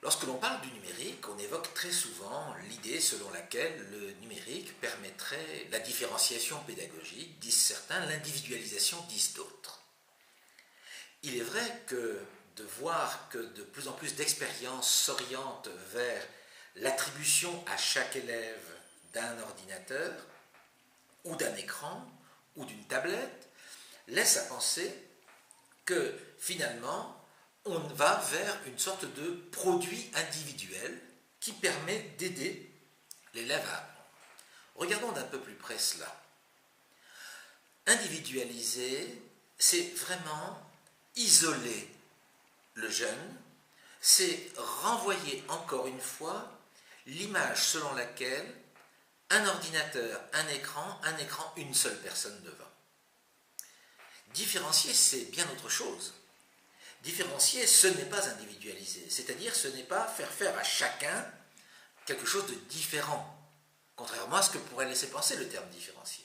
Lorsque l'on parle du numérique, on évoque très souvent l'idée selon laquelle le numérique permettrait la différenciation pédagogique, disent certains, l'individualisation, disent d'autres. Il est vrai que de voir que de plus en plus d'expériences s'orientent vers l'attribution à chaque élève d'un ordinateur, ou d'un écran, ou d'une tablette, laisse à penser que finalement, on va vers une sorte de produit individuel qui permet d'aider l'élève à apprendre. Regardons d'un peu plus près cela. Individualiser, c'est vraiment isoler le jeune, c'est renvoyer encore une fois l'image selon laquelle un ordinateur, un écran, une seule personne devant. Différencier, c'est bien autre chose. Différencier, ce n'est pas individualiser, c'est-à-dire ce n'est pas faire à chacun quelque chose de différent, contrairement à ce que pourrait laisser penser le terme différencier.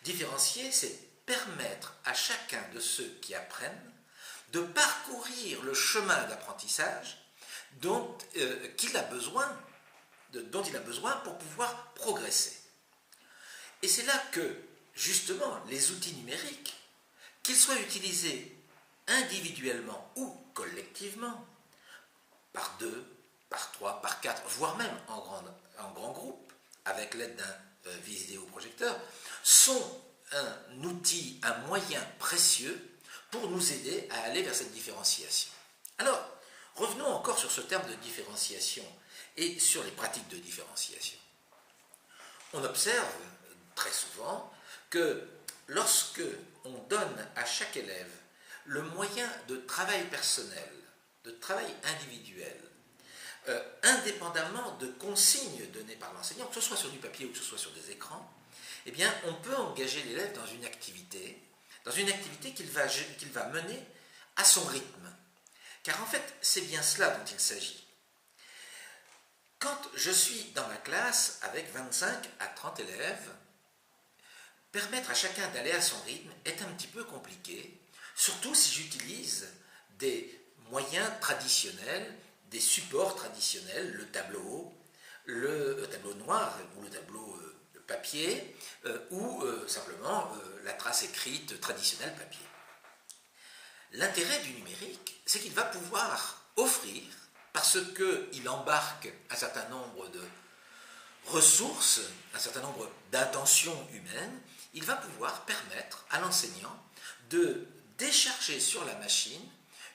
Différencier, c'est permettre à chacun de ceux qui apprennent de parcourir le chemin d'apprentissage dont il a besoin pour pouvoir progresser. Et c'est là que, justement, les outils numériques, qu'ils soient utilisés individuellement ou collectivement, par 2, par 3, par 4, voire même en grand groupe, avec l'aide d'un vidéoprojecteur, sont un outil, un moyen précieux pour nous aider à aller vers cette différenciation. Alors, revenons encore sur ce terme de différenciation et sur les pratiques de différenciation. On observe très souvent que lorsque on donne à chaque élève le moyen de travail personnel, de travail individuel, indépendamment de consignes données par l'enseignant, que ce soit sur du papier ou que ce soit sur des écrans, eh bien, on peut engager l'élève dans une activité qu'il va mener à son rythme. Car en fait, c'est bien cela dont il s'agit. Quand je suis dans ma classe avec 25 à 30 élèves, permettre à chacun d'aller à son rythme est un petit peu compliqué, surtout si j'utilise des moyens traditionnels, des supports traditionnels, le tableau noir ou le tableau papier, ou simplement la trace écrite traditionnelle papier. L'intérêt du numérique, c'est qu'il va pouvoir offrir, parce qu'il embarque un certain nombre de ressources, un certain nombre d'intentions humaines, il va pouvoir permettre à l'enseignant de décharger sur la machine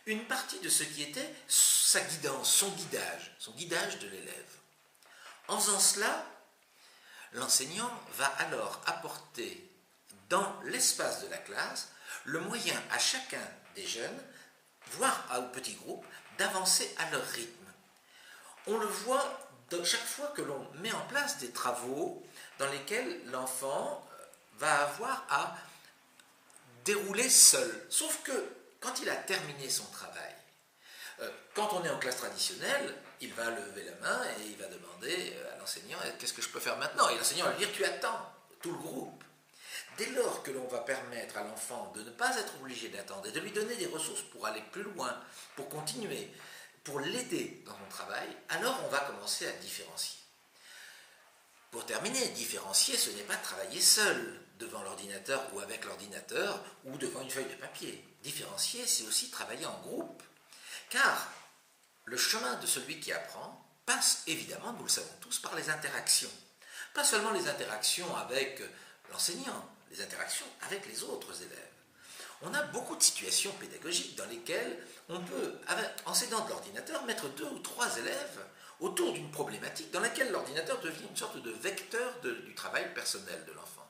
une partie de ce qui était sa guidance, son guidage de l'élève. En faisant cela, l'enseignant va alors apporter dans l'espace de la classe le moyen à chacun des jeunes, voire aux petits groupes, d'avancer à leur rythme. On le voit chaque fois que l'on met en place des travaux dans lesquels l'enfant va avoir à dérouler seul. Sauf que quand il a terminé son travail, quand on est en classe traditionnelle, il va lever la main et il va demander à l'enseignant « Qu'est-ce que je peux faire maintenant ?» Et l'enseignant va lui dire « Tu attends, tout le groupe. » Dès lors que l'on va permettre à l'enfant de ne pas être obligé d'attendre et de lui donner des ressources pour aller plus loin, pour continuer, pour l'aider dans son travail, alors on va commencer à différencier. Pour terminer, différencier, ce n'est pas travailler seul devant l'ordinateur ou avec l'ordinateur ou devant une feuille de papier. Différencier, c'est aussi travailler en groupe. Car le chemin de celui qui apprend passe évidemment, nous le savons tous, par les interactions. Pas seulement les interactions avec l'enseignant, les interactions avec les autres élèves. On a beaucoup de situations pédagogiques dans lesquelles on peut, en s'aidant de l'ordinateur, mettre 2 ou 3 élèves autour d'une problématique dans laquelle l'ordinateur devient une sorte de vecteur du travail personnel de l'enfant.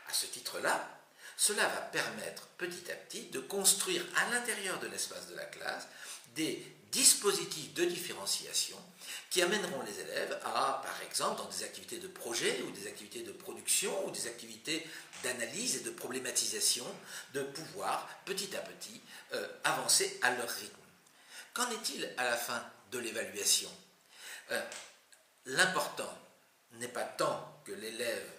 À ce titre-là, cela va permettre petit à petit de construire à l'intérieur de l'espace de la classe des dispositifs de différenciation qui amèneront les élèves à, par exemple, dans des activités de projet ou des activités de production ou des activités d'analyse et de problématisation, de pouvoir petit à petit avancer à leur rythme. Qu'en est-il à la fin de l'évaluation ? L'important n'est pas tant que l'élève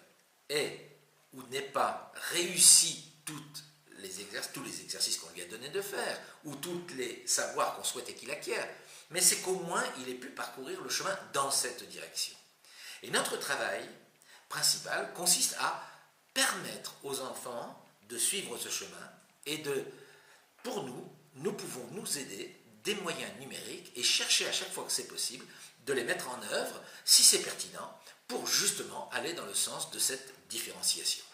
ait ou n'ait pas réussi toutes tous les exercices qu'on lui a donné de faire, ou tous les savoirs qu'on souhaitait qu'il acquiert, mais c'est qu'au moins il ait pu parcourir le chemin dans cette direction. Et notre travail principal consiste à permettre aux enfants de suivre ce chemin et pour nous pouvons nous aider des moyens numériques et chercher à chaque fois que c'est possible de les mettre en œuvre, si c'est pertinent, pour justement aller dans le sens de cette différenciation.